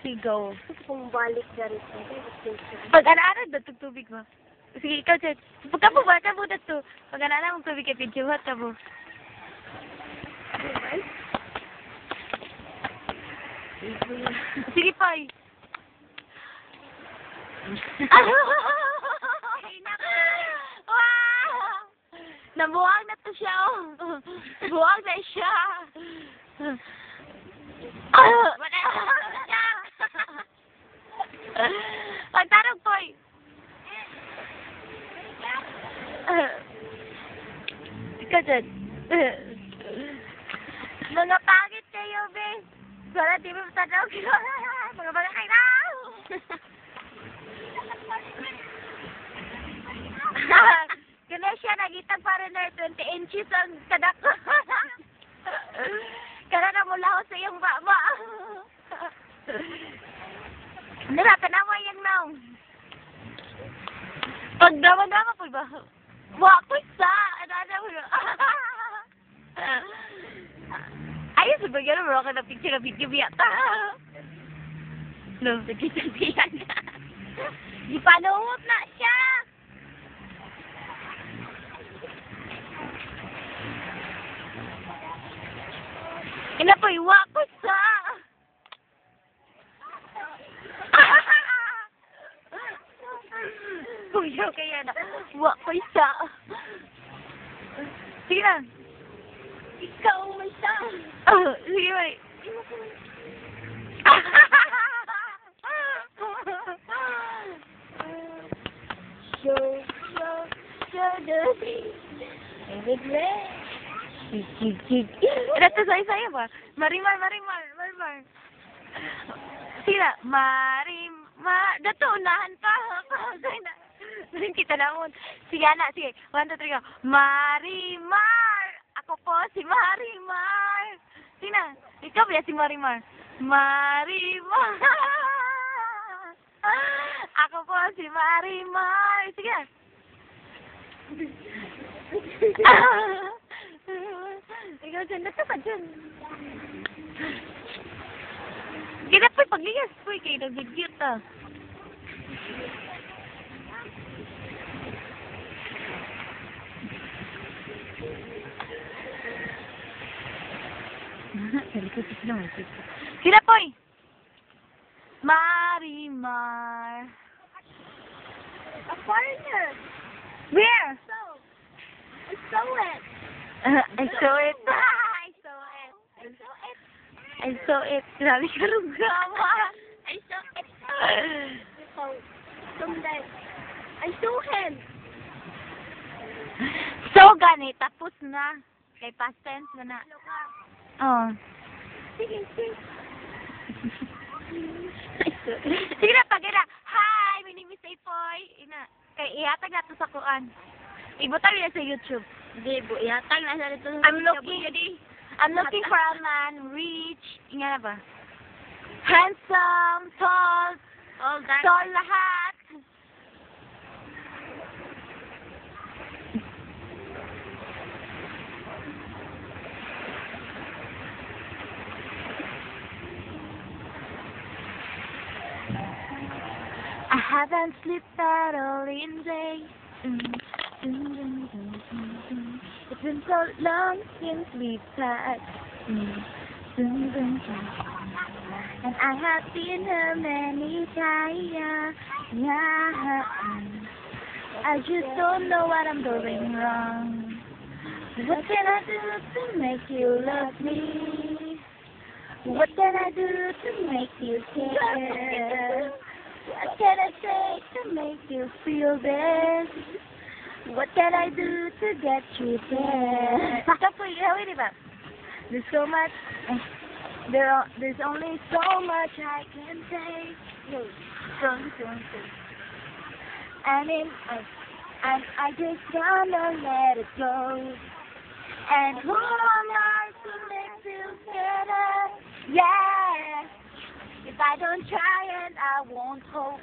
sigaw. Kung balik na rin. Pag ana-ana na tubig mo. Sige, ikaw, Chet. Pagka mo na to. Pag ana-ana mong tubig kay Pidyo, hat ka mo. Sige, Pai. Wow! Nabuwag na to siya, oh. Buwag na siya. Pagtarong, Pai. Ikaw dyan. Mga pangit kayo, be. Wala, di mo matanaw. Mga kayo na. Kaya siya, nagitag foreigner, 20 inches ang kadak. Kaya na mula ko sa iyong baba. Nila, tanawa yan now. Pag drama-drama po ba? Wako sa! Ayos, sabagyan mo ako na picture na video biyata. No, nagkitabihan na. Di panuhot na siya. Ina po, wako sa! Kuya, kaya na. Wako sa! Sige na. Ikaw may sa. Sige ba? Show the Ito saya ba? Marimar. Sila, Marimar. Dato, unahan pa. Kita naman. Sige, anak, sige. 1, 2, 3, go. Marimar! Ako po si Marimar. Sina, ikaw ba si Marimar? Marimar! Ako po si Marimar. Sige. Ikaw dyan, nasa ka dyan. Gina po'y pagligas po'y kayo nag-git ah. Sila po'y Marimar. A foreigner. Where? I saw it. I saw it. I saw it. Grabe ka rugama. I saw it. So, someday, I saw him. So, gani, tapos na. Kay past tense na na. Oh. Sige. Sige na, pag ina. Hi, my name is Apoy. Ina, kay ihatag na to sa kuan. Ibutang niya sa YouTube. Hindi, ihatag na sa dito. I'm looking for a man rich. Nga na ba? Handsome, tall, tall lahat. I haven't slept at all in days. It's been so long since we've had. And I have seen her many times. Yeah. I just don't know what I'm doing wrong. What can I do to make you love me? What can I do to make you care? What can I say to make you feel this? What can I do to get you there? There's so much. There's only so much I can say. And I just wanna let it go. And who am I to make you better? Yeah. If I don't try and I won't hope. What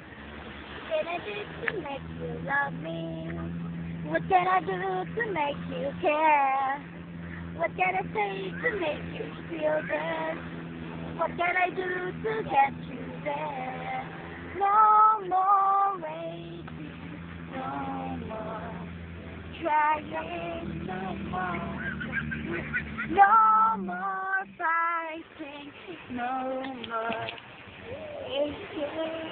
can I do to make you love me? What can I do to make you care? What can I say to make you feel good? What can I do to get you there? trying no more. No more fighting, no more aching.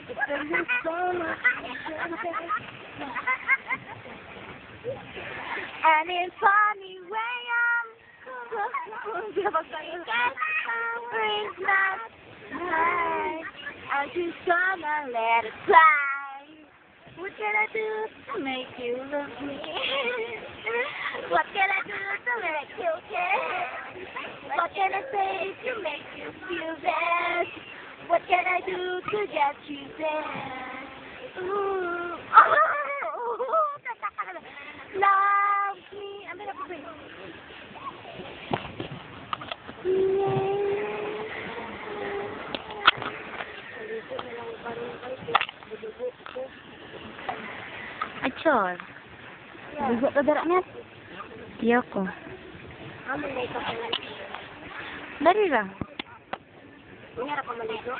It's been so much. And in funny way, brings not right. I just wanna let it fly. What can I do to make you love me? What can I do to make you care? What can I say to make you feel bad? What can I do to get you there? Ooh. Love me. I'm gonna pray. Achor. Bigo ka dara net. Tiyo ko. Amo na ito pala. Dari ra. Mayroon ka maligo.